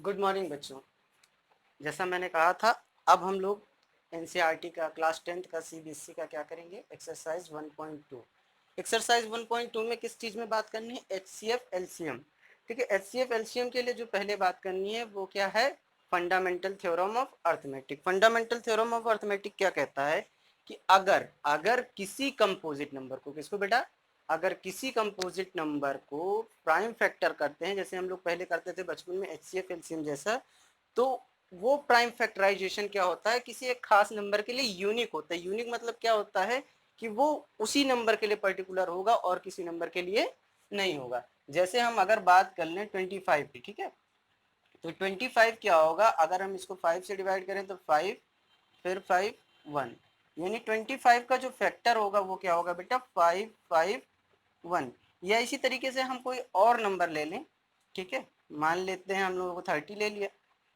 Good morning बच्चों। जैसा मैंने कहा था, अब हम लोग एनसीईआरटी का क्लास 10th का सीबीएसई का क्या करेंगे, एक्सरसाइज 1.2। एक्सरसाइज 1.2 में किस चीज़ में बात करनी है? HCF LCM. ठीक है, एचसीएफ एलसीएम के लिए जो पहले बात करनी है वो क्या है? Fundamental theorem of arithmetic. Fundamental theorem of arithmetic क्या कहता है कि अगर अगर किसी कंपोजिट नंबर को, किसको बेटा? अगर किसी कंपोजिट नंबर को प्राइम फैक्टर करते हैं, जैसे हम लोग पहले करते थे बचपन में एचसीएफ एलसीएम जैसा, तो वो प्राइम फैक्टराइजेशन क्या होता है? किसी एक खास नंबर के लिए यूनिक होता है। यूनिक मतलब क्या होता है कि वो उसी नंबर के लिए पर्टिकुलर होगा और किसी नंबर के लिए नहीं होगा। जैसे हम अगर बात कर लें 25 की, ठीक है, तो 25 क्या होगा? अगर हम इसको 5 से डिवाइड करें तो 5, फिर 5 1, यानी 25 का जो फैक्टर होगा वो क्या होगा बेटा? 5 5 1। या इसी तरीके से हम कोई और नंबर ले लें, ठीक है, मान लेते हैं हम लोगों को 30 ले लिया,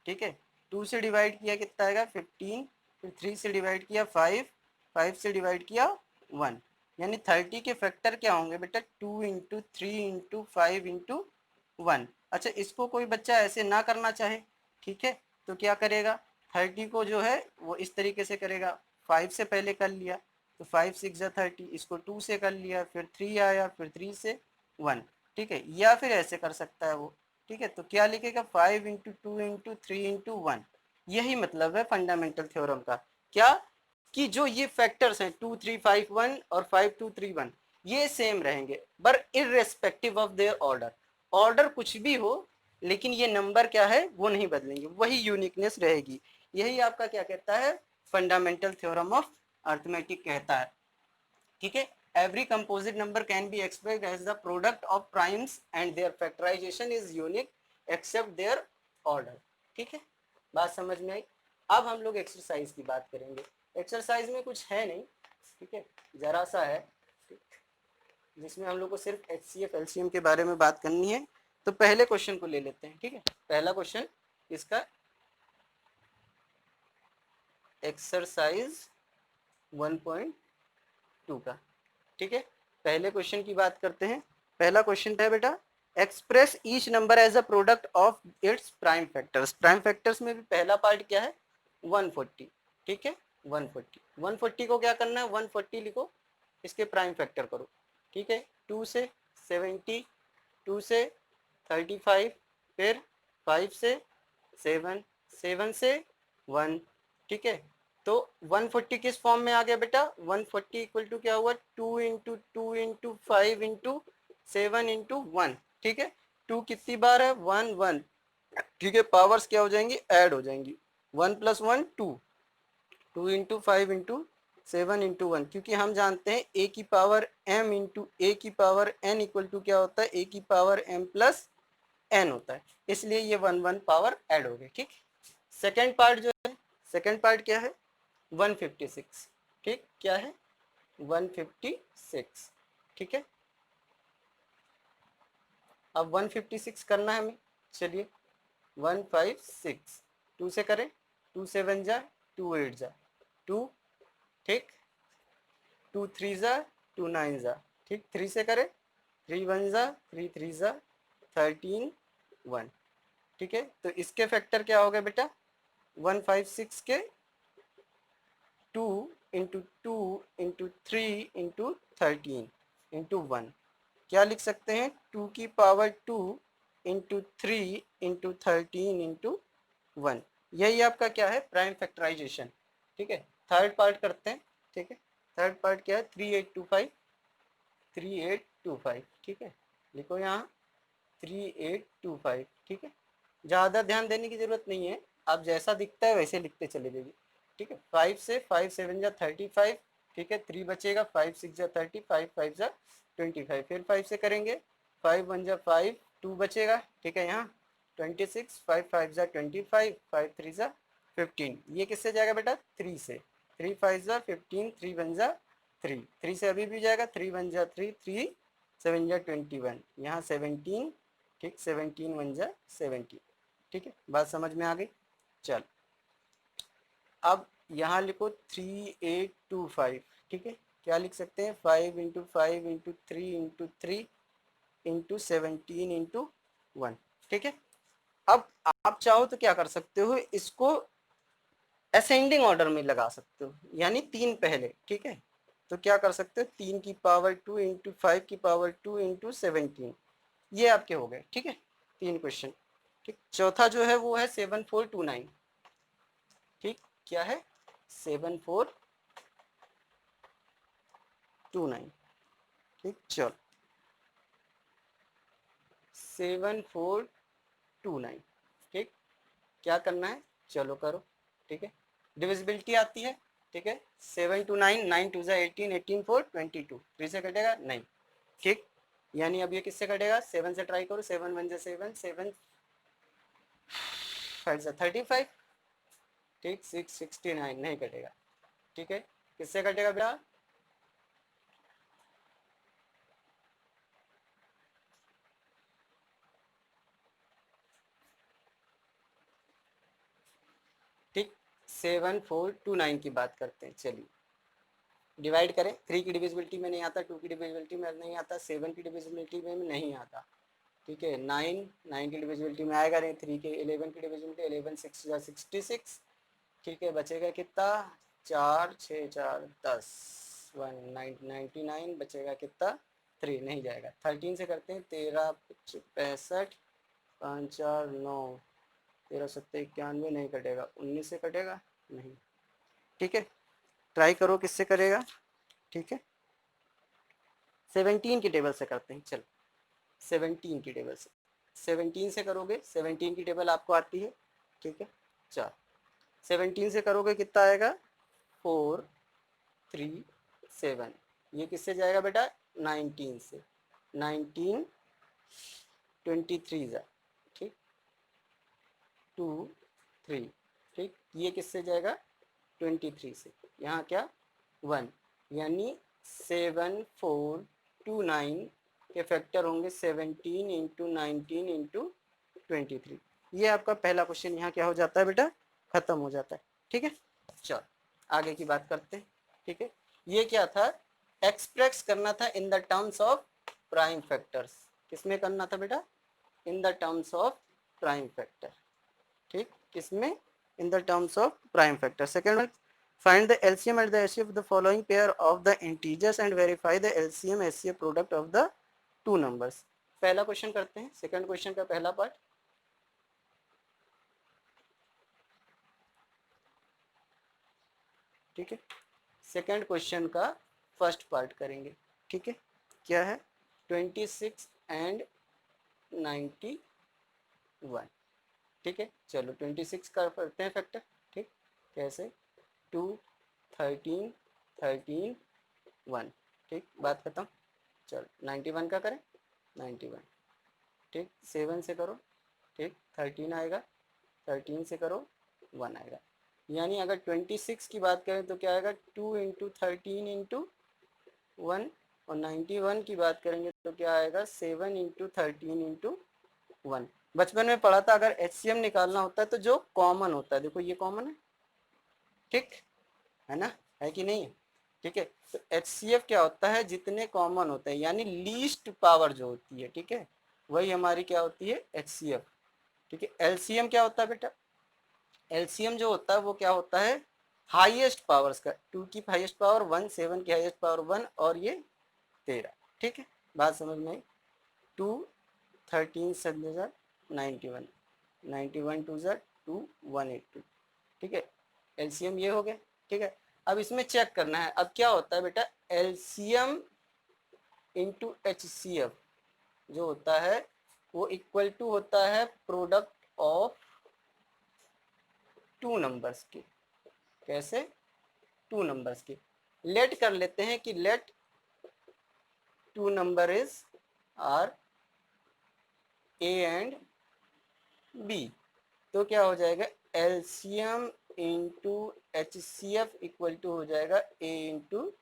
ठीक है, 2 से डिवाइड किया कितना आएगा? 15, फिर 3 से डिवाइड किया 5, 5 से डिवाइड किया 1, यानी 30 के फैक्टर क्या होंगे बेटा? 2 इंटू 3 इंटू 5 इंटू 1। अच्छा, इसको कोई बच्चा ऐसे ना करना चाहे, ठीक है, तो क्या करेगा? 30 को जो है वो इस तरीके से करेगा, 5 से पहले कर लिया तो 5 6 जा 30, इसको 2 से कर लिया, फिर 3 आया, फिर 3 से 1, ठीक है, या फिर ऐसे कर सकता है वो, ठीक है, तो क्या लिखेगा? 5 इंटू 2 इंटू 3 इंटू 1। यही मतलब है फंडामेंटल थ्योरम का, क्या कि जो ये फैक्टर्स हैं 2 3 5 1 और 5 2 3 1, ये सेम रहेंगे पर irrespective of their order. Order कुछ भी हो लेकिन ये नंबर क्या है वो नहीं बदलेंगे, वही यूनिकनेस रहेगी। यही आपका क्या कहता है? फंडामेंटल थ्योरम ऑफ अर्थमेटिक कहता है, ठीक है। Every composite number can be expressed as the product of primes and their factorization is unique except their order, ठीक है, बात समझ में आई। अब हम लोग एक्सरसाइज की बात करेंगे। एक्सरसाइज में कुछ है नहीं, ठीक है, जरा सा है, जिसमें हम लोग को सिर्फ एचसीएफ एलसीएम के बारे में बात करनी है। तो पहले क्वेश्चन को ले लेते हैं, ठीक है। पहला क्वेश्चन इसका एक्सरसाइज 1.2 का, ठीक है। पहले क्वेश्चन की बात करते हैं। पहला क्वेश्चन है बेटा, express each number as a product of its prime factors. Prime factors में भी पहला पार्ट क्या है? 140, ठीक है, 140। 140 को क्या करना है? 140 लिखो, इसके प्राइम फैक्टर करो, ठीक है। 2 से 70, 2 से 35, फिर 5 से 7, 7 से 1, ठीक है। तो 140 किस फॉर्म में आ गया बेटा? 140 इक्वल टू क्या हुआ? 2 इंटू 2 इंटू 5 इंटू 7 इंटू 1, ठीक है। 2 कितनी बार है? 1 1, ठीक है, पावर्स क्या हो जाएंगी? ऐड हो जाएंगी, 1 प्लस 1 2, 2 इंटू 5 इंटू 7 इंटू 1, क्योंकि हम जानते हैं ए की पावर m इंटू ए की पावर n इक्वल टू क्या होता है? ए की पावर m प्लस n होता है, इसलिए ये 1 1 पावर ऐड हो गई, ठीक। सेकेंड पार्ट जो है, सेकेंड पार्ट क्या है? 156, ठीक, क्या है? 156, ठीक है। अब 156 करना है हमें, चलिए 156 2 से करें, 2 7 जा 2 8 जा 2, ठीक, 2 3 जा 2 9 जा, ठीक, 3 से करें, 3 1 जा 3 3 जा 13 1, ठीक है। तो इसके फैक्टर क्या हो गए बेटा? 156 के 2 इंटू 2 इंटू 3 इंटू 13 इंटू 1, क्या लिख सकते हैं? 2 की पावर 2 इंटू 3 इंटू 13 इंटू 1। यही आपका क्या है? प्राइम फैक्टराइजेशन, ठीक है। थर्ड पार्ट करते हैं, ठीक है। थर्ड पार्ट क्या है? 3825, 3825, ठीक है, लिखो यहाँ 3825, ठीक है। ज़्यादा ध्यान देने की जरूरत नहीं है, आप जैसा दिखता है वैसे लिखते चले जाइए, ठीक है। 5 से 5 7 जा 35, ठीक है, 3 बचेगा, 5 6 जा 30, 5 5 जा 25, फिर 5 से करेंगे, 5 1 जा 5, 2 बचेगा, ठीक है, यहाँ 26, 5 5 जा 25, 5 3 जा 15, ये किससे जाएगा बेटा? 3 से, 3 5 जा 15, 3 1 जा 3, 3 से अभी भी जाएगा, 3 1 जा 3, 3 7 जा 21, यहाँ 17, ठीक, 17 1 जा 17, ठीक है, बात समझ में आ गई। चल अब यहाँ लिखो 3825, ठीक है, क्या लिख सकते हैं? 5 into 5 into 3 into 3 into 17 into 1, ठीक है। अब आप चाहो तो क्या कर सकते हो, इसको असेंडिंग ऑर्डर में लगा सकते हो, यानी 3 पहले, ठीक है। तो क्या कर सकते हो, 3 की पावर 2 इंटू 5 की पावर 2 इंटू 17, ये आपके हो गए, ठीक है, 3 क्वेश्चन। ठीक, चौथा जो है वो है 7429। ठीक, क्या है, 7429। ठीक, चलो 7429। ठीक, क्या करना है, चलो करो। ठीक है, डिविजिबिलिटी आती है। ठीक है, 7 टू 9, 9 टू 18, 18 4 22, 3 से कटेगा नहीं। ठीक, यानी अब ये किससे कटेगा, 7 से ट्राई करो, 7 1 7, 7 5 35। ठीक, 6 69 नहीं कटेगा। ठीक है, किससे कटेगा बेटा, ठीक, 7429 की बात करते हैं। चलिए डिवाइड करें, 3 की डिविजिबिलिटी में नहीं आता, 2 की डिविजिबिलिटी में नहीं आता, 7 की डिविजिबिलिटी में नहीं आता। ठीक है, 9 की डिविजिबिलिटी में आएगा नहीं, 3 के 11 की डिविजिबिलिटी, 11 6 या 66। ठीक है, बचेगा कितना, 4 6 4 10, 1 बचेगा कितना, 3 नहीं जाएगा। 13 से करते हैं, 13 65, 5 4 9, 13 7 91 नहीं कटेगा, 19 से कटेगा नहीं। ठीक है, ट्राई करो किससे करेगा। ठीक है, 17 की टेबल से करते हैं, चलो 17 की टेबल से, 17 से करोगे, 17 की टेबल आपको आती है। ठीक है, चलो 17 से करोगे कितना आएगा, 4 3 7, ये किससे जाएगा बेटा, 19 से, 19 23 जा, ठीक, 2 3। ठीक, ये किससे जाएगा, 23 से, यहाँ क्या 1, यानी 7429 के फैक्टर होंगे 17 इंटू 19 इंटू 23। ये आपका पहला क्वेश्चन यहाँ क्या हो जाता है बेटा, खत्म हो जाता है। ठीक है, चलो आगे की बात करते हैं। ठीक है, ये क्या था, एक्सप्रेस करना था in the terms of prime factors. किसमें करना था बेटा, in the terms of prime factor. ठीक, किसमें, in the terms of prime factor. Second one, find the LCM and the HCF of the following pair of the integers and verify the LCM HCF product of the two numbers। पहला question करते हैं, second question का पहला part. ठीक है, second question का first part करेंगे। ठीक है, क्या है, 26 एंड 91। ठीक है, चलो 26 का करते हैं फैक्टर। ठीक, कैसे, 2 13 13 1। ठीक, बात खत्म। चलो 91 का करें, 91। ठीक, 7 से करो, ठीक 13 आएगा, 13 से करो 1 आएगा। यानी अगर 26 की बात करें तो क्या आएगा, 2 इंटू 13 इंटू 1, और 91 की बात करेंगे तो क्या आएगा, 7 इंटू 13 इंटू 1। बचपन में पढ़ा था, अगर HCM निकालना होता है तो जो कॉमन होता है, देखो ये कॉमन है, ठीक है ना, है कि नहीं है। ठीक है, तो HCF क्या होता है, जितने कॉमन होते हैं, यानी लीस्ट पावर जो होती है, ठीक है, वही हमारी क्या होती है, HCF। ठीक है, LCM क्या होता है बेटा, LCM जो होता है वो क्या होता है, हाईएस्ट पावर्स का, 2 की हाईएस्ट पावर 1, 7 की हाईएस्ट पावर 1, और ये 13। ठीक है, बात समझ में आई। 2 13 7 91, 91 2 2 182। ठीक है, LCM ये हो गया। ठीक है, अब इसमें चेक करना है, अब क्या होता है बेटा, LCM इंटू HCF जो होता है वो इक्वल टू होता है प्रोडक्ट ऑफ टू नंबर्स की। कैसे, टू नंबर्स की। लेट कर लेते हैं कि let two number is are A and B, तो क्या हो जाएगा, LCM into HCF equal to हो जाएगा A इंटू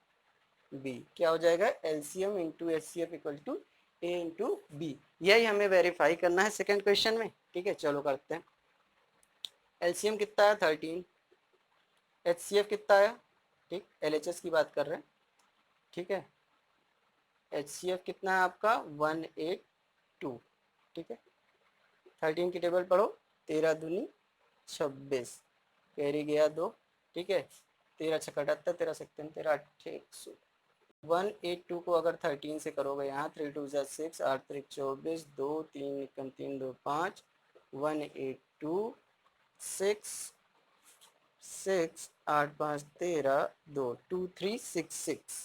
बी। क्या हो जाएगा, LCM into HCF equal to A into B. यही हमें वेरीफाई करना है सेकंड क्वेश्चन में। ठीक है, चलो करते हैं। LCM कितना है, 13, HCF कितना है, ठीक, LHS की बात कर रहे हैं। ठीक है, HCF कितना है आपका, 182। ठीक है, 13 की टेबल पढ़ो, 13 दूनी 26, कैरी गया 2, ठीक है, 13 छक्का 78, 13 सत्तर 13 1 182 को अगर 13 से करोगे यहाँ 3 2 जा 6, 8 3 24, 2 3 एकम 3 2 5, 182 6 6 8 5 13 2 2 3 6 6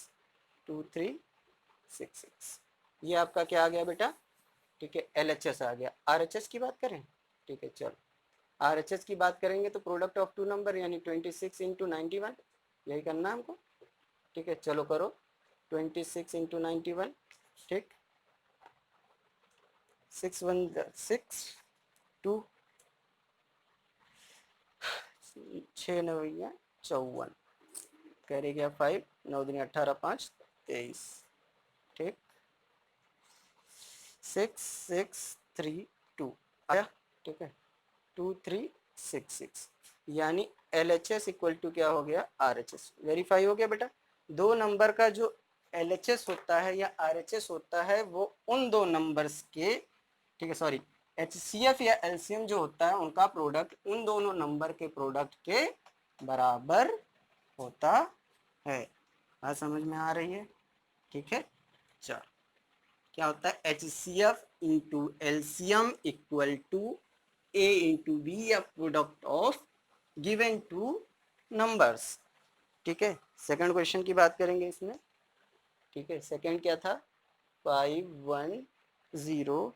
2 3 6 6, ये आपका क्या आ गया बेटा, ठीक है, LHS आ गया। RHS की बात करें, ठीक है, चलो RHS की बात करेंगे तो प्रोडक्ट ऑफ टू नंबर यानी 26 इंटू 91, यही करना हमको, ठीक है, चलो करो 26 इंटू 91, ठीक, 6 1 6 2 6 9 54, कैरी गया 5, 9 दिन 18 5 23, ठीक, 6 6 3 2 आया, ठीक है, 2 3 6 6, यानी LHS इक्वल टू क्या हो गया, RHS। वेरीफाई हो गया बेटा। दो नंबर का जो LHS होता है या RHS होता है वो उन दो नंबर्स के, ठीक है, सॉरी, HCF या LCM जो होता है उनका प्रोडक्ट उन दोनों नंबर के प्रोडक्ट के बराबर होता है। बात समझ में आ रही है, ठीक है, चलो क्या होता है, HCF into LCM equal to A into B या product of given two numbers, ठीक है। सेकंड क्वेश्चन की बात करेंगे इसमें, ठीक है, सेकंड क्या था, 5 1 0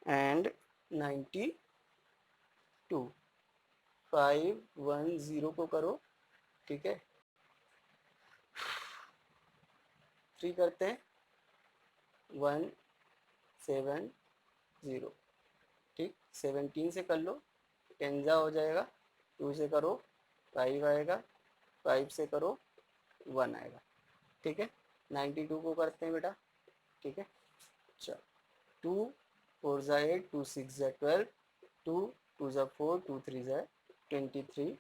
एंड 92, 5 1 0 को करो, ठीक है, 3 करते हैं 1 7 0, ठीक, 17 से कर लो 10 जा हो जाएगा, 2 से करो 5 आएगा, 5 से करो 1 आएगा, ठीक है, 92 को करते हैं बेटा, ठीक है, चलो 2 4 जा 8, 2 6 जा 12, 2 2 जा 4, 2 3 जा 23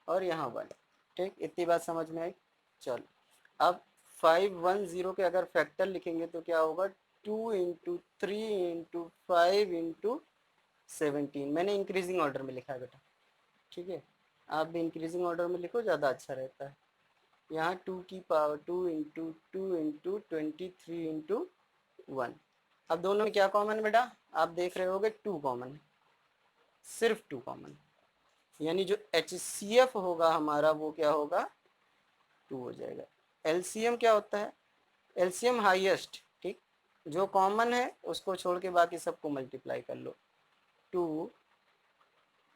और यहाँ 1, ठीक, इतनी बात समझ में आई। चलो अब 5 1 0 के अगर फैक्टर लिखेंगे तो क्या होगा, 2 इंटू 3 इंटू 5 इंटू 17, मैंने इंक्रीजिंग ऑर्डर में लिखा है बेटा, ठीक है, आप भी इंक्रीजिंग ऑर्डर में लिखो, ज़्यादा अच्छा रहता है। यहाँ 2 की पावर 2 इंटू 23 इंटू 1, अब दोनों में क्या कॉमन है बेटा, आप देख रहे होगे 2 कॉमन, सिर्फ 2 कॉमन, यानी जो HCF होगा हमारा वो क्या होगा, 2 हो जाएगा। LCM क्या होता है, LCM हाईएस्ट, ठीक, जो कॉमन है उसको छोड़ के बाकी सबको मल्टीप्लाई कर लो, 2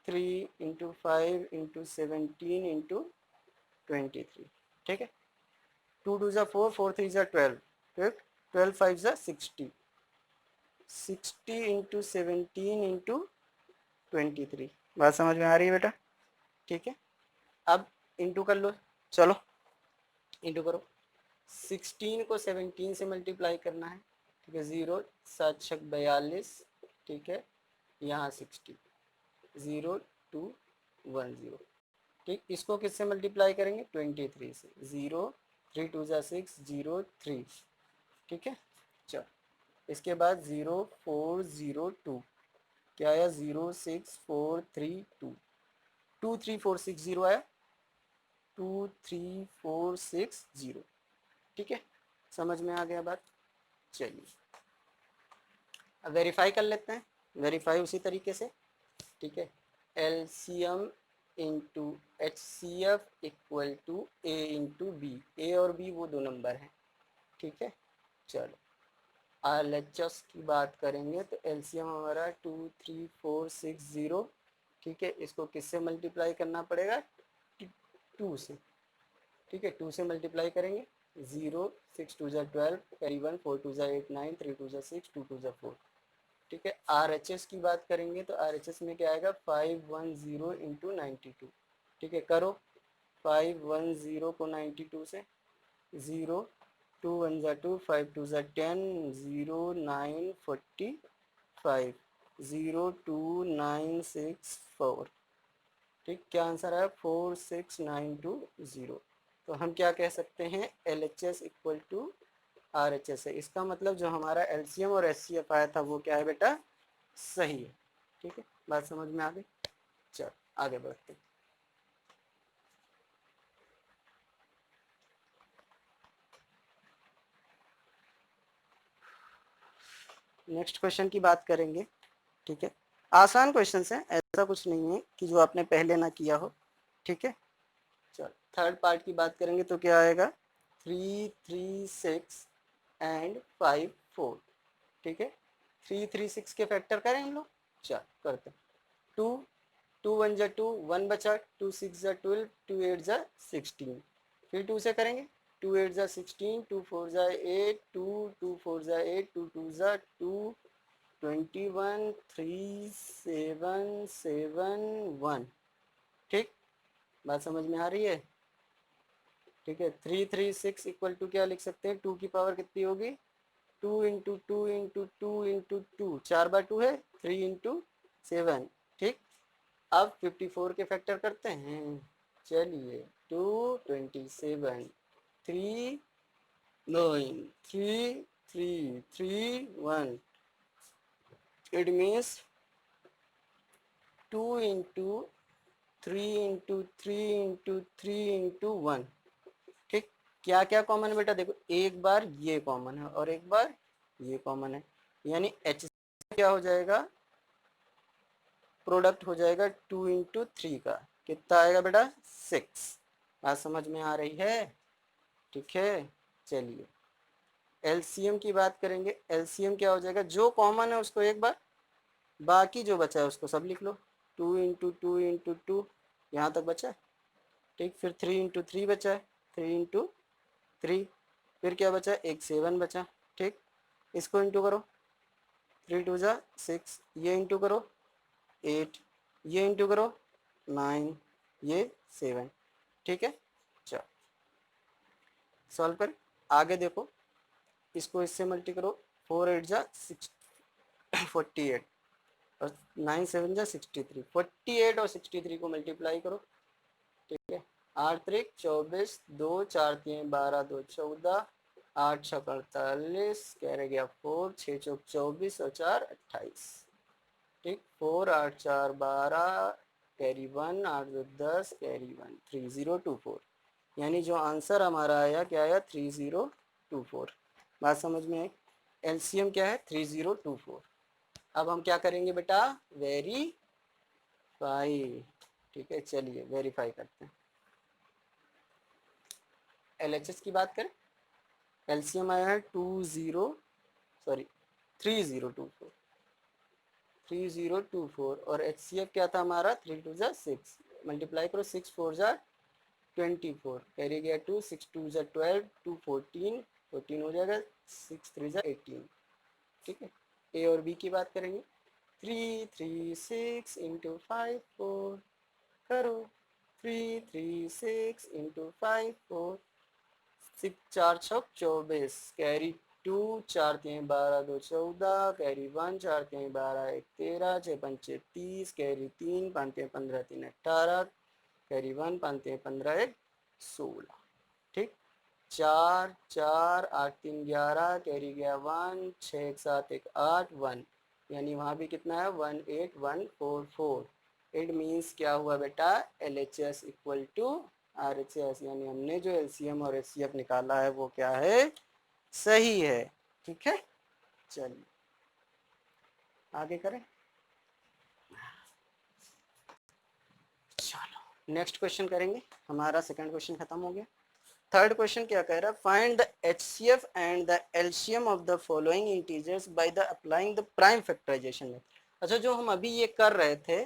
3 इंटू 5 इंटू 17 इंटू 23, ठीक है, 2 2 जा 4, 4 3 जा 12, ठीक, 12 5 जा 60, 60 इंटू 17 इंटू 23, बात समझ में आ रही है बेटा, ठीक है। अब इंटू कर लो, चलो इंटू करो, 16 को 17 से मल्टीप्लाई करना है, ठीक है, 0 7 6 42, ठीक है, यहाँ 60 0 2 1 0, ठीक, इसको किससे मल्टीप्लाई करेंगे, 23 से, 0 3 2 जा 6 0 3, ठीक है, चलो इसके बाद 0 4 0 2, क्या आया, 0 6 4 3 2, 2 3 4 6 0 आया, 2 3 4 6 0, ठीक है, समझ में आ गया बात। चलिए अब वेरीफाई कर लेते हैं, वेरीफाई उसी तरीके से, ठीक है, LCM into HCF equal to A into B, A और बी वो दो नंबर हैं, ठीक है, चलो LHS की बात करेंगे तो LCM हमारा 2 3 4 6 0, ठीक है, इसको किससे मल्टीप्लाई करना पड़ेगा, 2 से, ठीक है, 2 से मल्टीप्लाई करेंगे, 0 6 2 जा 12, कैरी 1 4 2 जा 8 9, 3 2 जा 6, 2 2 जा 4, ठीक है। RHS की बात करेंगे तो RHS में क्या आएगा, 5 1 0 इंटू 92, ठीक है, करो 5 1 0 को 92 से, 0 2 1 जा 2, 5 2 जा 10, 0 9 45, 0 2 9 6 4, ठीक, क्या आंसर आया, 4 6 9 2 0, तो हम क्या कह सकते हैं, LHS इक्वल टू RHS है, इसका मतलब जो हमारा LCM और HCF आया था वो क्या है बेटा, सही है, ठीक है, बात समझ में आ गई। चलो आगे बढ़ते हैं। नेक्स्ट क्वेश्चन की बात करेंगे। ठीक है, आसान क्वेश्चन है, ऐसा कुछ नहीं है कि जो आपने पहले ना किया हो। ठीक है, चलो थर्ड पार्ट की बात करेंगे तो क्या आएगा, 3 3 6 एंड 5 4। ठीक है, 3 3 6 के फैक्टर करें हम लोग। चल करते हैं। 2 2 1 जा 2, 1 बचा, 2 6 जा 12, 2 8 जा 16। फिर 2 से करेंगे, 2 8 जा 16, 2 4 जा 8, 2 2 4 जा 8, 2 2 जा 2, 21 3 7 7 1। ठीक, बात समझ में आ रही है। ठीक है, 3 3 6 इक्वल टू क्या लिख सकते हैं, 2 की पावर कितनी होगी, 2 इंटू 2 इंटू 2 इंटू 2, 4 बार 2 है, 3 इंटू 7। ठीक, अब 54 के फैक्टर करते हैं। चलिए 2 27 3 9 3 3 3 1। It means 2 into 3 into 3 into 3 into 1। ठीक, क्या क्या कॉमन है बेटा, देखो एक बार ये कॉमन है और एक बार ये कॉमन है, यानी एच क्या हो जाएगा, प्रोडक्ट हो जाएगा 2 इंटू 3 का, कितना आएगा बेटा 6। बात समझ में आ रही है। ठीक है, चलिए एलसीएम की बात करेंगे। एलसीएम क्या हो जाएगा, जो कॉमन है उसको एक बार, बाकी जो बचा है उसको सब लिख लो। 2 इंटू 2 इंटू 2, यहाँ तक बचा है। ठीक, फिर 3 इंटू 3 बचा है, 3 इंटू 3, फिर क्या बचा, एक 7 बचा। ठीक, इसको इंटू करो, 3 2 जा 6, ये इंटू करो 8, ये इंटू करो 9, ये 7। ठीक है, चलो सॉल्व कर, आगे देखो, इसको इससे मल्टी करो, 4 8 जा 6 48 और 9 7 जा 63, 48 और 63 को मल्टीप्लाई करो। ठीक है, 8 3 24, 2 4 3 12, 2 14, 8 6 48, कह रह गया 4, 6 चौक 24 और 4 28। ठीक, 4 8 4 12, कैरी 1, 8 2 10, कैरी 1, 3024। यानी जो आंसर हमारा आया क्या आया, 3024। बात समझ में आई। एलसीएम क्या है, 3024। अब हम क्या करेंगे बेटा, वेरीफाई। ठीक है, चलिए वेरीफाई करते हैं। एलएचएस की बात करें, एलसीएम आया है 3024 और एचसीएफ क्या था हमारा, 3 2 जा 6, मल्टीप्लाई करो, 6 4 जा 24, कैरी गया 2, 6 2 जा 12, 2 14, 14 हो जाएगा, 6 3 जा 18। ठीक है, ए और बी की बात करेंगे। 3 3 6 इंटू 5 4 करो, 3 3 6 इंटू 5 4, 6 4 छक 24, कैरी 2, 4 3 12, 2 14, कैरी 1, 4 3 12 1 13, 6 5 30, कैरी 3, 5 3 15 3 18, कैरी 1, 5 3 15 1 16। ठीक, 4 4 8 3 11, कैरी गया 1, 6 7 1 8 1, यानी वहाँ भी कितना है 18144। इट मीन्स क्या हुआ बेटा, L H S equal to R H S, यानी हमने जो एलसीएम और एचसीएफ निकाला है वो क्या है, सही है। ठीक है, चलिए आगे करें। चलो नेक्स्ट क्वेश्चन करेंगे, हमारा सेकंड क्वेश्चन खत्म हो गया। थर्ड क्वेश्चन क्या कह रहा है, find the HCF and the LCM of the following integers by the applying the prime factorization method. अच्छा, जो हम अभी ये कर रहे थे,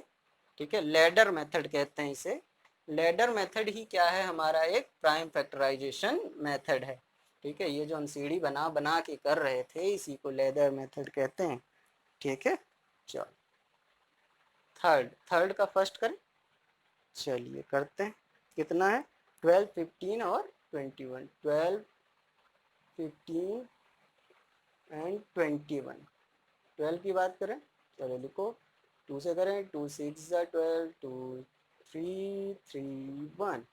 ठीक है, लैडर मेथड कहते हैं इसे। लैडर मेथड ही क्या है, हमारा एक प्राइम फैक्टराइजेशन मेथड है। ठीक है, ये जो हम सीढ़ी बना बना के कर रहे थे इसी को लैडर मेथड कहते हैं। ठीक है, चलो थर्ड, थर्ड का फर्स्ट करें। चलिए करते हैं, कितना है, 12 15 और 21, 12 15 एंड 21। 12 की बात करें, चलो लिखो, 2 से करें, 2 6 जा 12, 2 3 3 1।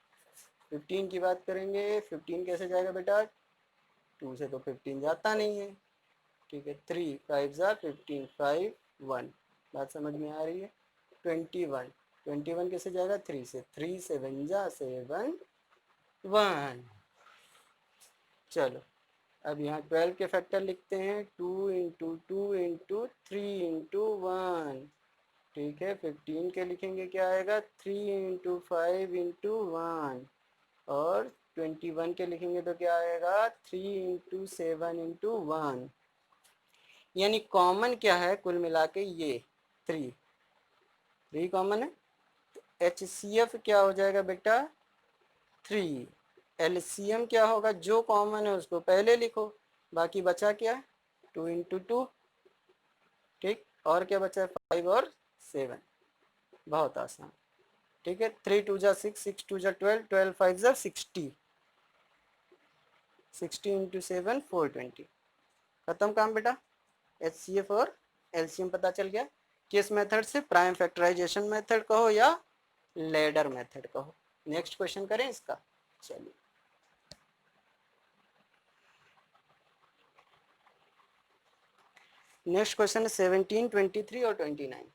15 की बात करेंगे, 15 कैसे जाएगा बेटा, 2 से तो 15 जाता नहीं है। ठीक है, 3 5 जा 15, 5 1। बात समझ में आ रही है? 21, 21 कैसे जाएगा? 3 से, 3 7 जा 7 1। चलो अब यहाँ 12 के फैक्टर लिखते हैं, 2 इंटू 2 इंटू 3 इंटू 1। ठीक है, 15 के लिखेंगे क्या आएगा? 3 इंटू 5 इंटू 1। और 21 के लिखेंगे तो क्या आएगा? 3 इंटू 7 इंटू 1। यानी कॉमन क्या है कुल मिला के? ये 3 कॉमन है। HCF क्या हो जाएगा बेटा? 3। LCM क्या होगा? जो कॉमन है उसको पहले लिखो, बाकी बचा क्या? 2 इंटू 2। ठीक, और क्या बचा है? 5 और 7। बहुत आसान। ठीक है, 3 2 जा 6, 6 2 जा 12, 12 5 जा 60, 60 इंटू 7 420। खत्म काम बेटा। HCF और LCM पता चल गया। किस मेथड से? प्राइम फैक्टराइजेशन मेथड कहो या लेडर मेथड कहो। नेक्स्ट क्वेश्चन करें इसका। चलिए नेक्स्ट क्वेश्चन है 17 23 और 29।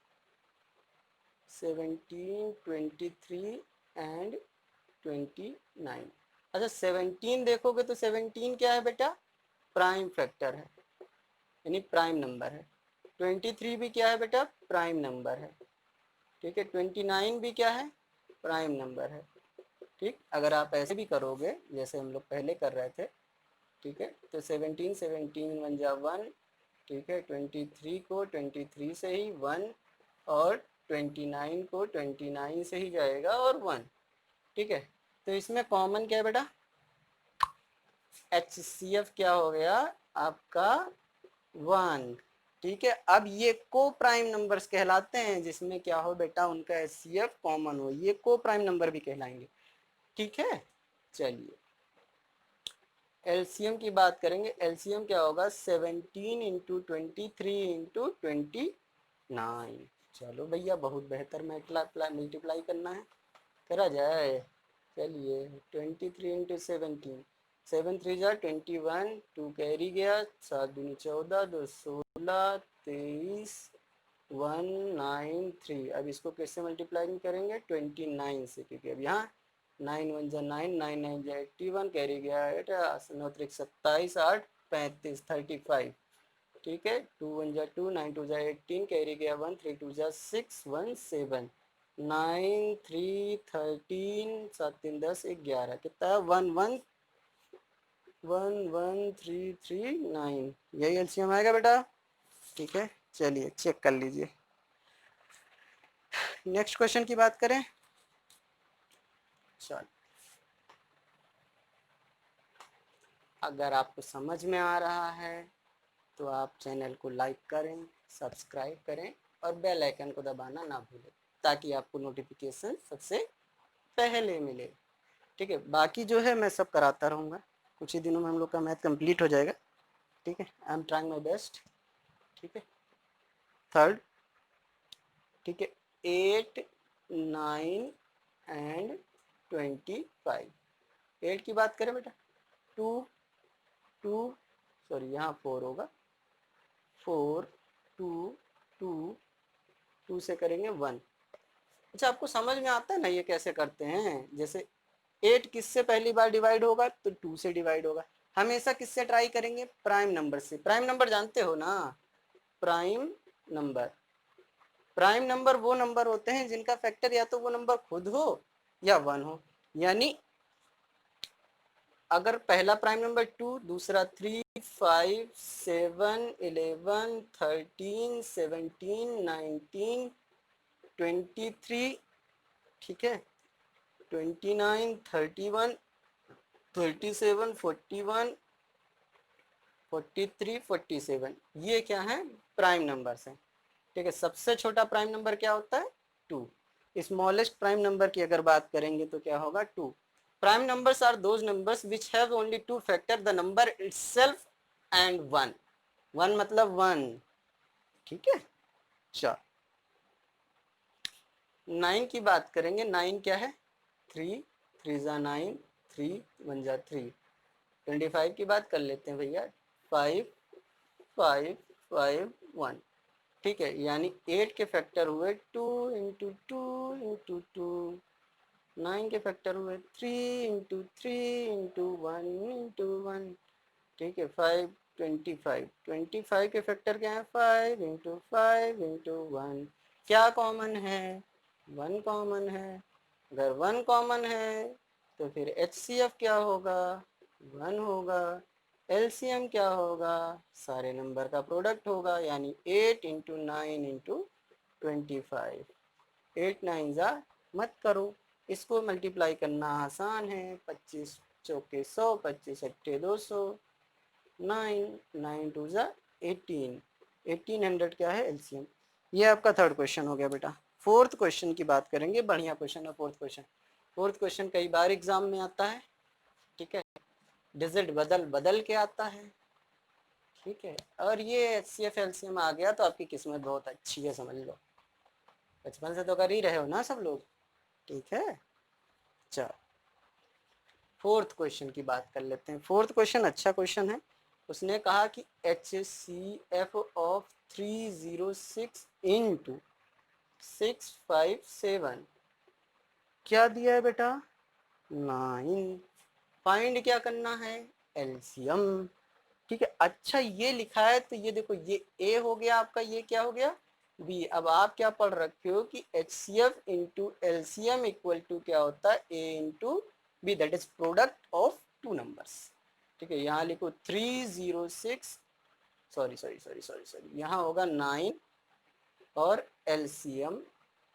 17 23 एंड 29। अच्छा 17 देखोगे तो 17 क्या है बेटा? प्राइम फैक्टर है, यानी प्राइम नंबर है। 23 भी क्या है बेटा? प्राइम नंबर है। ठीक है, 29 भी क्या है? प्राइम नंबर है। ठीक, अगर आप ऐसे भी करोगे जैसे हम लोग पहले कर रहे थे, ठीक है, तो 17 17 1 जा 1। ठीक है, 23 को 23 से ही 1, और 29 को 29 से ही जाएगा और 1। ठीक है, तो इसमें कॉमन क्या है बेटा? HCF क्या हो गया आपका? 1। ठीक है, अब ये को प्राइम नंबर्स कहलाते हैं जिसमें क्या हो बेटा? उनका HCF कॉमन हो, ये को प्राइम नंबर भी कहलाएंगे। ठीक है, चलिए LCM की बात करेंगे। LCM क्या होगा? 17 इंटू 23 इंटू 29। चलो भैया बहुत बेहतर, मल्टीप्लाई करना है, करा जाए। चलिए 23 इंटू 17, 7 3 जा 21, 2 कैरी गया, 7 दूनी 14, 2 16, 23, 1 9 3। अब इसको कैसे मल्टीप्लाई करेंगे? 29 से, क्योंकि अब यहाँ 9 1 जा 9, 9 9 जा 81, कैरी गया 8, 9 3 27, 8 35 35। ठीक है, 2 1 जा 2, 9 2 जा 18, कैरी गया 1, 3 2 जा 6, 1 7, 9 3 13, 7 3 10, 11, कितना? 1 1 1 1 3 3 9। यही एलसीएम आएगा बेटा। ठीक है, चलिए चेक कर लीजिए। नेक्स्ट क्वेश्चन की बात करें। चल, अगर आपको समझ में आ रहा है तो आप चैनल को लाइक करें, सब्सक्राइब करें और बेल आइकन को दबाना ना भूलें, ताकि आपको नोटिफिकेशन सबसे पहले मिले। ठीक है, बाकी जो है मैं सब कराता रहूँगा। कुछ ही दिनों में हम लोग का मैथ कंप्लीट हो जाएगा। ठीक है, I am trying my best. ठीक है, थर्ड। ठीक है, 8 9 एंड 25। 8 की बात करें बेटा, 2 2, सॉरी यहाँ 4 होगा, 4 2 2 2 से करेंगे 1। अच्छा आपको समझ में आता है ना ये कैसे करते हैं? जैसे 8 किससे पहली बार डिवाइड होगा? तो 2 से डिवाइड होगा। हमेशा किससे ट्राई करेंगे? प्राइम नंबर से। प्राइम नंबर जानते हो ना? प्राइम नंबर, प्राइम नंबर वो नंबर होते हैं जिनका फैक्टर या तो वो नंबर खुद हो या 1 हो। यानी अगर पहला प्राइम नंबर 2, दूसरा 3 5 7 11 13 17 19 23, ठीक है, 29 31 37 41 43 47, ये क्या है? प्राइम नंबर्स हैं। ठीक है, सबसे छोटा प्राइम नंबर क्या होता है? 2। स्मॉलेस्ट प्राइम नंबर की अगर बात करेंगे तो क्या होगा? 2। Prime numbers are those numbers which have only 2 factor, the number itself and 1। 1 मतलब 1। ठीक है, चलो 9 की बात करेंगे। 9 क्या है? 3 3 जा 9, 3 1 जा 3। 25 की बात कर लेते हैं भैया, 5 5 5 1। ठीक है, यानी 8 के फैक्टर हुए 2 इंटू टू इंटू टू, 9 के फैक्टर हुए 3 into three into one into one, ठीक है 5 25, 25 के फैक्टर क्या है 5 इंटू फाइव इंटू वन, क्या कॉमन है 1 कॉमन है, अगर 1 कॉमन है तो फिर HCF क्या होगा 1 होगा, LCM क्या होगा सारे नंबर का प्रोडक्ट होगा, यानी 8 इंटू नाइन इंटू 25, 8 9 जा मत करो, इसको मल्टीप्लाई करना आसान है, 25 चौके 100, 25 अट्ठे 200, 9 टू जा 18, 1800 क्या है LCM। ये आपका थर्ड क्वेश्चन हो गया बेटा। फोर्थ क्वेश्चन की बात करेंगे, बढ़िया क्वेश्चन है फोर्थ क्वेश्चन। फोर्थ क्वेश्चन कई बार एग्जाम में आता है, ठीक है, डिजिट बदल बदल के आता है, ठीक है, और ये HCF LCM आ गया तो आपकी किस्मत बहुत अच्छी है, समझ लो, बचपन से तो कर ही रहे हो ना सब लोग, ठीक है। चलो फोर्थ क्वेश्चन की बात कर लेते हैं। फोर्थ क्वेश्चन अच्छा क्वेश्चन है, उसने कहा कि HCF ऑफ 306 इंटू 657 क्या दिया है बेटा 9, फाइंड क्या करना है LCM, ठीक है। अच्छा ये लिखा है तो ये देखो, ये A हो गया आपका, ये क्या हो गया B। अब आप क्या पढ़ रखे हो कि HCF into LCM equal to क्या होता है A into B, that is product of two numbers, ठीक है। यहाँ लिखो 306, सॉरी यहाँ होगा 9 और LCM,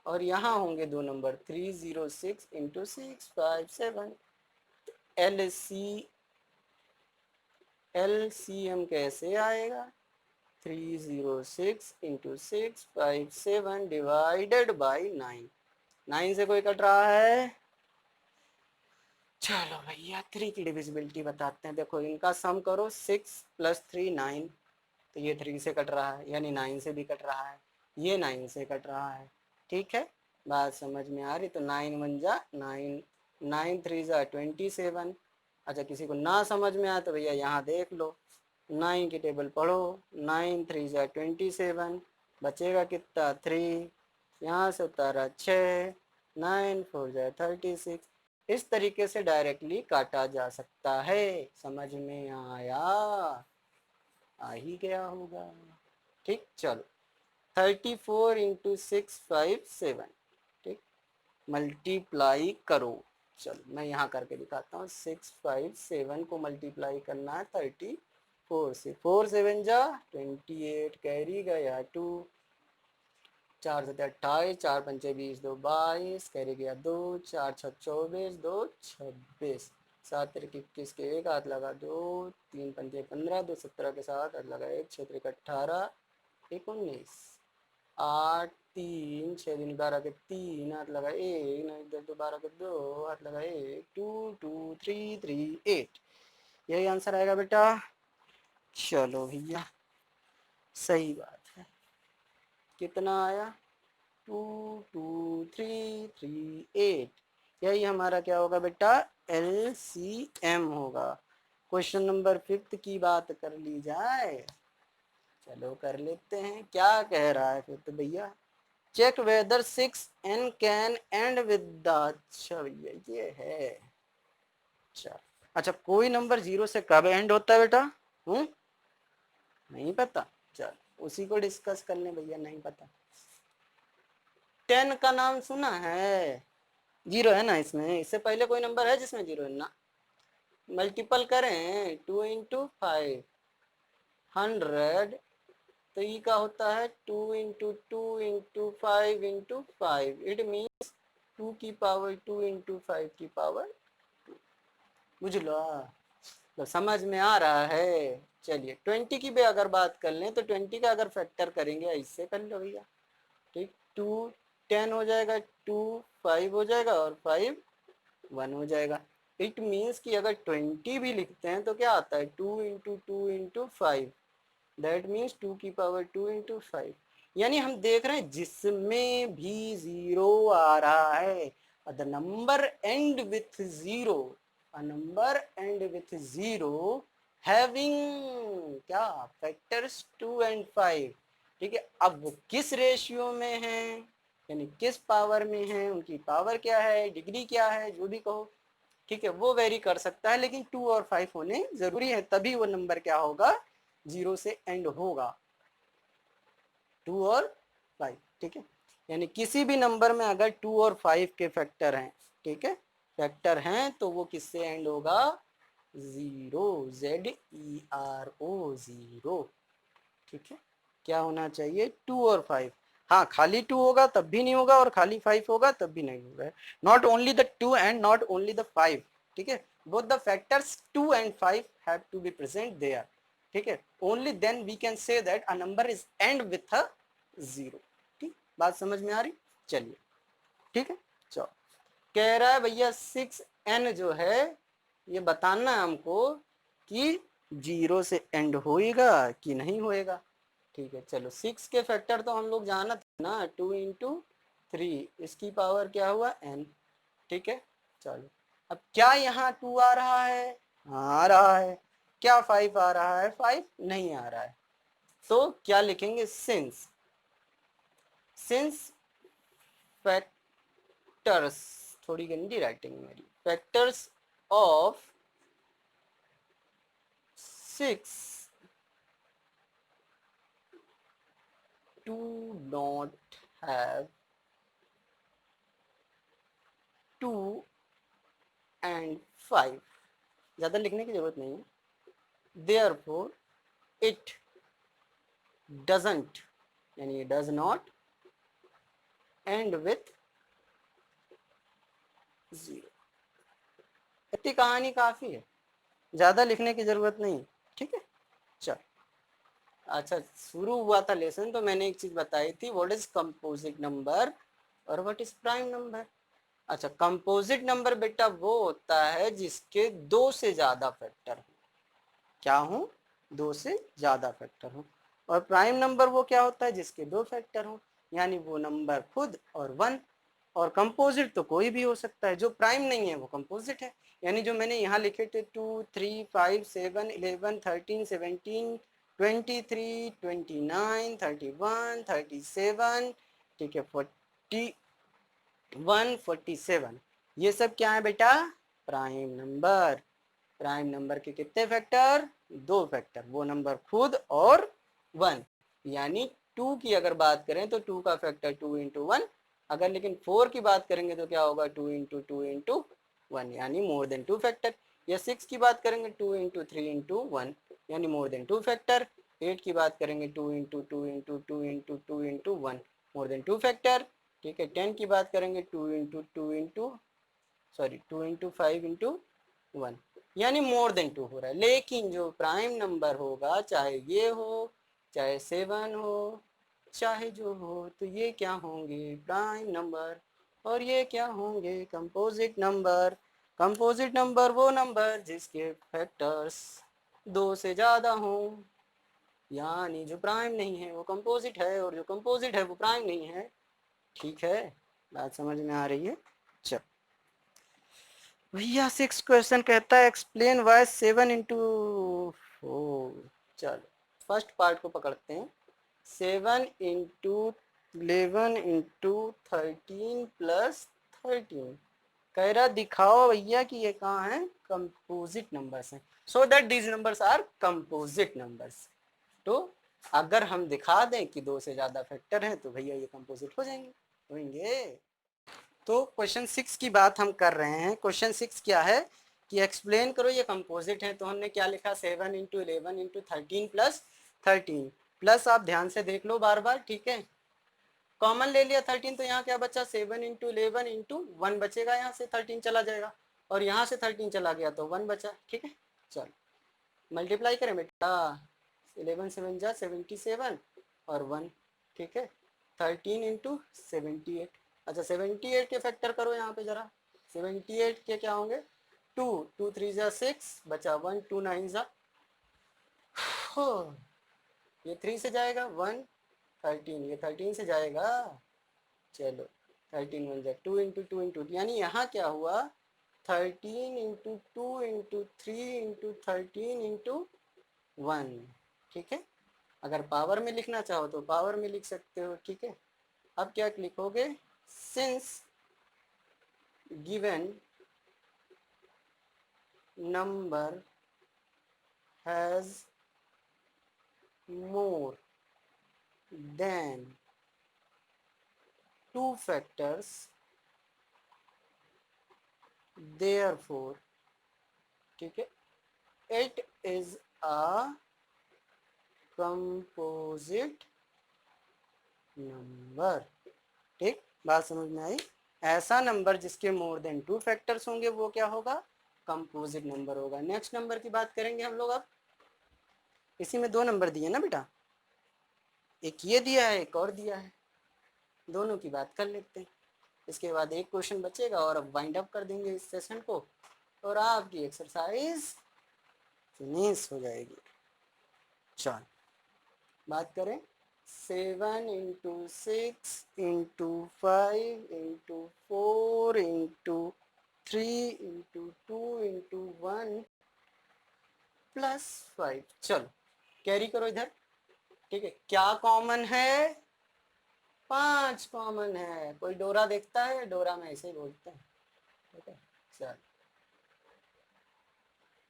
और यहाँ होंगे दो नंबर 306 इंटू 657, LCM कैसे आएगा 306 इंटू 657 डिवाइडेड बाई 9, 9 से कोई कट रहा है, चलो भैया 3 की डिविजिबिलिटी बताते हैं। देखो इनका सम करो 6 प्लस 3 9, तो ये 3 से कट रहा है, यानी 9 से भी कट रहा है, ये 9 से कट रहा है, ठीक है। बात समझ में आ रही, तो 9 1 जा 9, 9 3 जा 27। अच्छा किसी को ना समझ में आए तो भैया यहाँ देख लो, 9 की टेबल पढ़ो, 9 3 जा 27, बचेगा कितना 3, यहाँ से उतारा 6, 9 4 जा 36, इस तरीके से डायरेक्टली काटा जा सकता है, समझ में आया, आ ही गया होगा, ठीक। चलो 34 इंटू 657, ठीक, मल्टीप्लाई करो, चलो मैं यहाँ करके दिखाता हूँ। 657 को मल्टीप्लाई करना है 34 से, 4 7 जा 28, कैरी गया 2, 4 7 28, 4 पंचे 20, 2 22, कैरी गया 2, 4 6 24, 2 26, 7 3 21 के एक हाथ लगा 2, 3 पंचे 15, 2 17 के साथ हाथ लगा 1, 6 3 18, 19, 8 3 6 दिन 12 के 3 हाथ लगा 1, 9 10 12 के 2 हाथ लगा 1, 2 2 3 3 8, यही आंसर आएगा बेटा। चलो भैया सही बात है, कितना आया 2 2 3 3 8, यही हमारा क्या होगा बेटा LCM होगा। क्वेश्चन नंबर 5 की बात कर ली जाए, चलो कर लेते हैं, क्या कह रहा है फिर तो भैया, check whether 6n can end with the, अच्छा भैया ये है, अच्छा अच्छा कोई नंबर 0 से कब एंड होता है बेटा, नहीं पता, चल उसी को डिस्कस कर लें भैया, नहीं पता। 10 का नाम सुना है, 0 है ना इसमें, इससे पहले कोई नंबर है जिसमें 0 है ना, मल्टीपल करें 2 इंटू 5 100, तो ये का होता है 2 into 2 into 5 into 5, it means 2 की पावर 2 इंटू 5 की पावर 2, बुझ लो, तो समझ में आ रहा है। चलिए 20 की भी अगर बात कर लें तो 20 का अगर फैक्टर करेंगे इससे कर लो भैया, ठीक, 2 10 हो जाएगा, 2 5 हो जाएगा और 5 1 हो जाएगा, इट मीन्स कि अगर 20 भी लिखते हैं तो क्या आता है 2 इंटू 2 इंटू 5, दैट मीन्स 2 की पावर 2 इंटू 5, यानी हम देख रहे हैं जिसमें भी 0 आ रहा है, the number and with 0, a number end with 0 having क्या फैक्टर्स 2 and 5, ठीक है। अब वो किस रेशियो में है, यानी किस पावर में है, उनकी पावर क्या है, डिग्री क्या है, जो भी कहो, ठीक है, वो वेरी कर सकता है, लेकिन 2 और 5 होने जरूरी है, तभी वो नंबर क्या होगा, 0 से एंड होगा, 2 और 5, ठीक है। यानी किसी भी नंबर में अगर 2 और 5 के फैक्टर हैं, ठीक है, फैक्टर हैं, तो वो किससे एंड होगा, 0, ZERO, 0, ठीक है। क्या होना चाहिए, 2 और 5। हाँ, खाली 2 होगा तब भी नहीं होगा, और खाली 5 होगा तब भी नहीं होगा, not only the 2 and not only the 5, ठीक है, both the factors 2 and 5 have to be present there, ठीक है, only then we can say that a number is end with a 0, ठीक, बात समझ में आ रही, चलिए, ठीक है। चलो, कह रहा है भैया 6n जो है, ये बताना है हमको कि 0 से एंड होएगा कि नहीं होएगा, ठीक है। चलो, 6 के फैक्टर तो हम लोग जाना था ना, 2 इंटू 3, इसकी पावर क्या हुआ, n, ठीक है। चलो, अब क्या यहाँ 2 आ रहा है, हाँ आ रहा है, क्या 5 आ रहा है, 5 नहीं आ रहा है, तो क्या लिखेंगे, सिंस फैक्टर्स, थोड़ी गंदी राइटिंग मेरी, factors of 6 do not have 2 and 5, ज़्यादा लिखने की जरूरत नहीं है, therefore it doesn't, यानी does not end with 0, इतनी कहानी काफ़ी है, ज़्यादा लिखने की ज़रूरत नहीं, ठीक है। चल, अच्छा, शुरू हुआ था लेसन तो मैंने एक चीज़ बताई थी, व्हाट इज कंपोजिट नंबर और व्हाट इज प्राइम नंबर। अच्छा, कंपोजिट नंबर बेटा वो होता है जिसके 2 से ज़्यादा फैक्टर हो, क्या हो, 2 से ज़्यादा फैक्टर हो, और प्राइम नंबर वो क्या होता है, जिसके 2 फैक्टर हो, यानी वो नंबर खुद और 1, और कंपोजिट तो कोई भी हो सकता है, जो प्राइम नहीं है वो कंपोजिट है, यानी जो मैंने यहाँ लिखे थे 2, 3, 5, 7, 11, 13, 17, 23, 29, 31, 37, ठीक है, 41, 47, ये सब क्या है बेटा, प्राइम नंबर। प्राइम नंबर के कितने फैक्टर, 2 फैक्टर, वो नंबर खुद और 1, यानी 2 की अगर बात करें तो 2 का फैक्टर 2 इंटू 1, अगर लेकिन 4 की बात करेंगे तो क्या होगा, 2 इंटू 2 इंटू 1, यानी मोर देन 2 फैक्टर, या 6 की बात करेंगे 2 इंटू 3 इंटू 1, यानी मोर देन 2 फैक्टर, 8 की बात करेंगे 2 into 2 into 2 into 2 into 1, more than 2 factor, ठीक है। 10 की बात करेंगे 2 into 2 into, sorry 2 into 5 into 1, यानी मोर देन 2 हो रहा है, लेकिन जो प्राइम नंबर होगा, चाहे ये हो, चाहे 7 हो, चाहे जो हो, तो ये क्या होंगे, प्राइम नंबर, और ये क्या होंगे, कंपोजिट नंबर। कंपोजिट नंबर वो नंबर जिसके फैक्टर्स 2 से ज़्यादा हों, यानी जो प्राइम नहीं है वो कंपोजिट है, और जो कंपोजिट है वो प्राइम नहीं है, ठीक है, बात समझ में आ रही है। चल भैया 6 क्वेश्चन कहता है एक्सप्लेन वाई 7 इंटू 4, चलो फर्स्ट पार्ट को पकड़ते हैं, 7 इंटू 11 इंटू 13 प्लस 13, कह रहा दिखाओ भैया कि ये कहाँ है, कंपोजिट नंबर्स हैं, so that these numbers are composite numbers, तो अगर हम दिखा दें कि 2 से ज़्यादा फैक्टर हैं तो भैया ये कंपोजिट हो जाएंगे, होंगे। तो क्वेश्चन 6 की बात हम कर रहे हैं, क्वेश्चन 6 क्या है कि एक्सप्लेन करो ये कंपोजिट है, तो हमने क्या लिखा, 7 इंटू 11 इंटू 13 प्लस 13, प्लस आप ध्यान से देख लो बार बार, ठीक है, कॉमन ले लिया 13, तो यहाँ क्या बचा, 7 इंटू 11 इंटू 1 बचेगा, यहाँ से 13 चला जाएगा, और यहाँ से 13 चला गया तो 1 बचा, ठीक है। चलो मल्टीप्लाई करें बेटा, 11 7 जा 77 और 1, ठीक है, 13 इंटू 78, अच्छा 78 के फैक्टर करो यहाँ पे जरा, 78 के क्या होंगे, 2, 2 3 जा 6 बचा 1, 2 9 जा, ये 3 से जाएगा 1, 13, ये 13 से जाएगा, चलो 13 1 जा 2 इंटू 2 इंटू, यानी यहाँ क्या हुआ, 13 इंटू 2 इंटू 3 इंटू 13 इंटू 1, ठीक है। अगर पावर में लिखना चाहो तो पावर में लिख सकते हो, ठीक है। अब क्या लिखोगे, since given number has more than 2 factors, therefore, ठीक है, it is a composite number। ठीक, बात समझ में आई। ऐसा नंबर जिसके मोर देन 2 फैक्टर्स होंगे वो क्या होगा, कंपोजिट नंबर होगा। नेक्स्ट नंबर की बात करेंगे हम लोग। अब इसी में 2 नंबर दिए ना बेटा, एक ये दिया है, एक और दिया है, दोनों की बात कर लेते हैं। इसके बाद एक क्वेश्चन बचेगा और अब वाइंड अप कर देंगे इस सेशन को और आपकी एक्सरसाइज फिनिश हो जाएगी। चल बात करें, 7 into 6 into 5 into 4 into 3 into 2 into 1 plus 5। चलो कैरी करो इधर, ठीक है। क्या कॉमन है, 5 कॉमन है। कोई डोरा देखता है, डोरा में ऐसे ही बोलते हैं, ठीक है। चल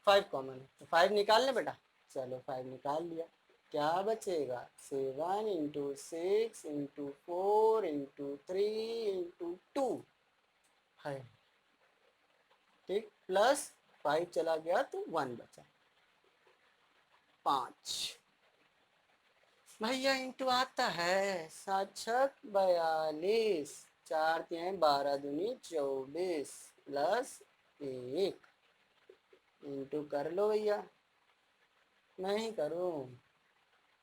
5 कॉमन है तो 5 निकाल ले बेटा। चलो 5 निकाल लिया, क्या बचेगा, 7 इंटू 6 इंटू 4 इंटू 3 इंटू 2 है, ठीक, प्लस 5 चला गया तो 1 बचा, 5। भैया इंटू आता है, 7 छक 42, 4 3 12 दूनी 24 प्लस 1 इंटू कर लो भैया, मैं ही करूँ,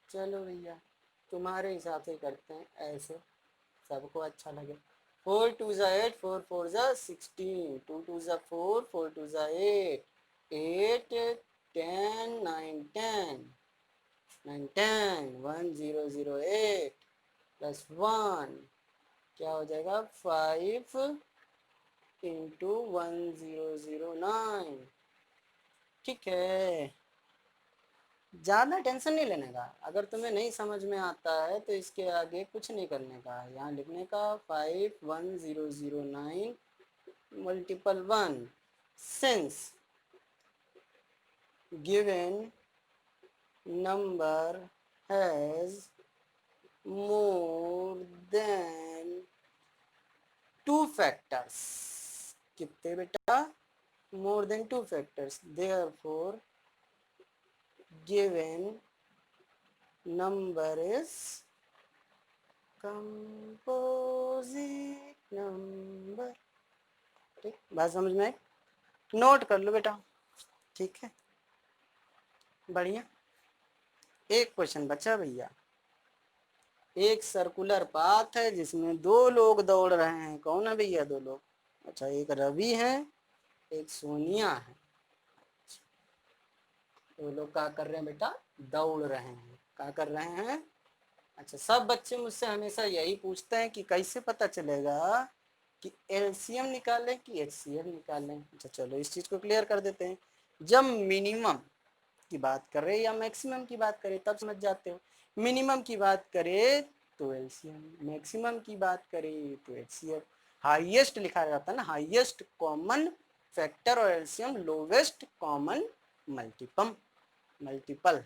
चलो भैया तुम्हारे हिसाब से करते हैं, ऐसे सबको अच्छा लगे। 4 2 ज़ा 8, 4 4 ज़ा 16, 2 2 ज़ा 4, 4 2 ज़ा 8, 8 10 9 10 9 10 1 0 0 8 प्लस 1 क्या हो जाएगा, 5 इंटू 1 0 0 9। ठीक है, ज़्यादा टेंशन नहीं लेने का। अगर तुम्हें नहीं समझ में आता है तो इसके आगे कुछ नहीं करने का, यहाँ लिखने का 51009 multiple 1 since given number has more than 2 factors. कितने बेटा, more than 2 factors, therefore given number is composite number। ठीक, बात समझ में आई, नोट कर लो बेटा, ठीक है, बढ़िया। एक क्वेश्चन बचा भैया, एक सर्कुलर पाथ है जिसमें 2 लोग दौड़ रहे हैं। कौन है भैया 2 लोग, अच्छा एक रवि है एक सोनिया है। 2 लोग क्या कर रहे हैं बेटा, दौड़ रहे हैं, क्या कर रहे हैं। अच्छा, सब बच्चे मुझसे हमेशा यही पूछते हैं कि कैसे पता चलेगा कि एलसीएम निकालें कि एचसीएफ निकालें। अच्छा चलो इस चीज़ को क्लियर कर देते हैं। जब मिनिमम की बात करें या मैक्सिमम की बात करें तब समझ जाते हो। मिनिमम की बात करें तो एलसीएम, मैक्सिमम की बात करें तो एचसीएफ। हाईएस्ट लिखा जाता है ना, हाईएस्ट कॉमन फैक्टर, और LCM lowest common multiple, multiple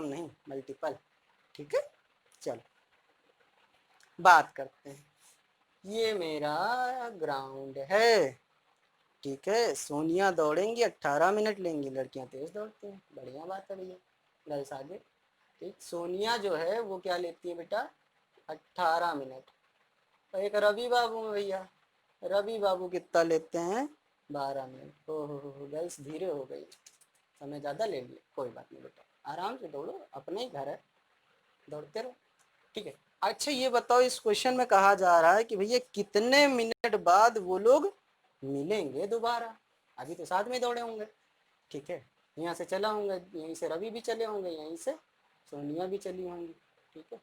नहीं मल्टीपल, ठीक है। चलो बात करते हैं, ये मेरा ग्राउंड है, ठीक है। सोनिया दौड़ेंगी 18 मिनट लेंगी, लड़कियां तेज दौड़ती हैं, बढ़िया बात है भैया, गर्ल्स आगे। ठीक, सोनिया जो है वो क्या लेती है बेटा, 18 मिनट। और एक रवि बाबू में भैया, रवि बाबू कितना लेते हैं, 12 मिनट। हो गर्ल्स धीरे हो गई, समय ज़्यादा ले लिए, कोई बात नहीं बेटा, आराम से दौड़ो, अपना ही घर है, दौड़ते रहो, ठीक है। अच्छा ये बताओ, इस क्वेश्चन में कहा जा रहा है कि भैया कितने मिनट बाद वो लोग मिलेंगे दोबारा। अभी तो साथ में दौड़े होंगे, ठीक है, यहाँ से चला होंगे, यहीं से रवि भी चले होंगे, यहीं से सोनिया भी चली होंगी, ठीक है।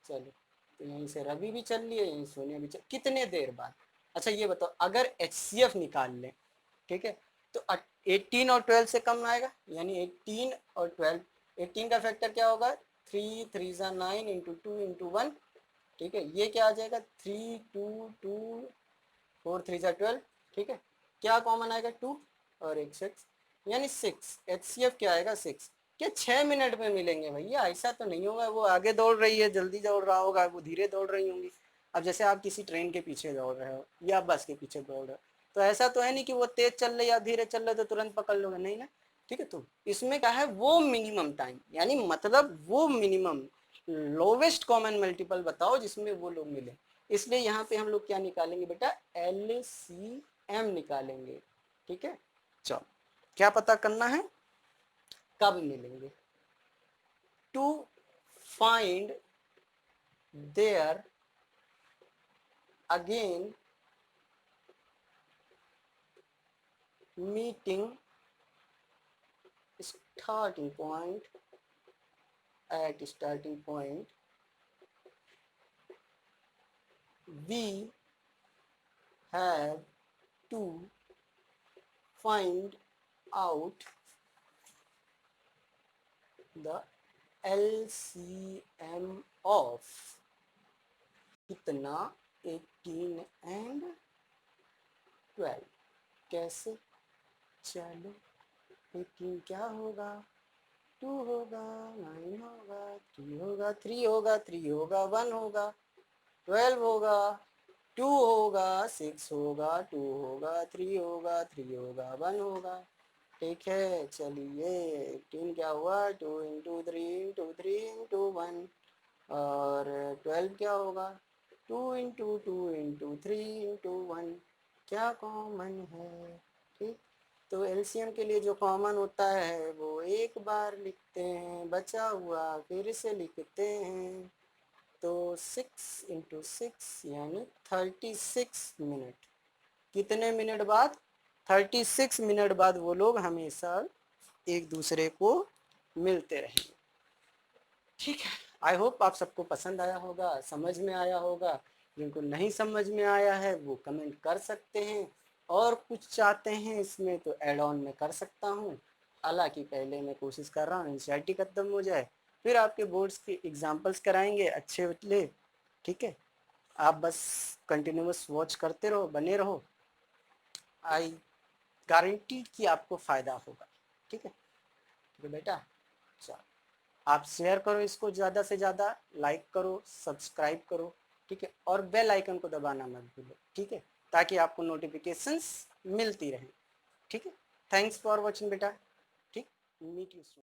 चलो तो यहीं से रवि भी चल लिए, यहीं सोनिया भी चल, कितने देर बाद। अच्छा ये बताओ, अगर एचसीएफ निकाल लें, ठीक है, तो 18 और 12 से कम आएगा, यानी 18 और 12, 18 का फैक्टर क्या होगा 3 3 ज़ा 9 इंटू 2 इंटू 1, ठीक है। ये क्या आ जाएगा 3 2 2 4 3 ज़ा 12, ठीक है। क्या कॉमन आएगा 2 और एक 6, यानी 6, HCF क्या आएगा 6। क्या 6 मिनट में मिलेंगे भैया? ऐसा तो नहीं होगा, वो आगे दौड़ रही है जल्दी दौड़ रहा होगा, वो धीरे दौड़ रही होंगी। अब जैसे आप किसी ट्रेन के पीछे दौड़ रहे हो या बस के पीछे दौड़ रहे हो, तो ऐसा तो है नहीं कि वो तेज चल रही या धीरे चल रहे तो तुरंत पकड़ लोगे, नहीं ना, ठीक है। तो इसमें क्या है, वो मिनिमम टाइम, यानी मतलब वो मिनिमम लोवेस्ट कॉमन मल्टीपल बताओ जिसमें वो लोग मिले। इसलिए यहाँ पे हम लोग क्या निकालेंगे बेटा, LCM निकालेंगे, ठीक है। चलो क्या पता करना है, कब मिलेंगे, to find their again meeting starting point, at starting point we have to find out the LCM of कितना 18 and 12। कैसे, चलो 18 क्या होगा 2 होगा, 9 होगा, 3 होगा, 3 होगा, 3 होगा, 1 होगा, 12 होगा, 2 होगा, 6 होगा, 2 होगा, 3 होगा, 3 होगा, 1 होगा, ठीक है। चलिए 18 क्या हुआ 2 इंटू 3 इंटू 3 इंटू 1, और 12 क्या होगा 2 इंटू 2 इंटू 3 इंटू 1, क्या कॉमन है, ठीक। तो एलसीएम के लिए जो कॉमन होता है वो एक बार लिखते हैं, बचा हुआ फिर से लिखते हैं। तो 6 इंटू 6 यानी 36 मिनट, कितने मिनट बाद 36 मिनट बाद वो लोग हमेशा एक दूसरे को मिलते रहेंगे, ठीक है। आई होप आप सबको पसंद आया होगा, समझ में आया होगा। जिनको नहीं समझ में आया है वो कमेंट कर सकते हैं, और कुछ चाहते हैं इसमें तो ऐड ऑन में कर सकता हूँ। हालांकि पहले मैं कोशिश कर रहा हूँ एनसीईआरटी खत्म हो जाए, फिर आपके बोर्ड्स के एग्जाम्पल्स कराएंगे अच्छे बतले, ठीक है। आप बस कंटिन्यूस वॉच करते रहो, बने रहो, आई गारंटी कि आपको फ़ायदा होगा, ठीक है। तो बेटा चलो आप शेयर करो इसको, ज़्यादा से ज़्यादा लाइक करो, सब्सक्राइब करो, ठीक है, और बेल आइकन को दबाना मत भूलो, ठीक है, ताकि आपको नोटिफिकेशंस मिलती रहें, ठीक है। थैंक्स फॉर वॉचिंग बेटा, ठीक, मीट यू सून।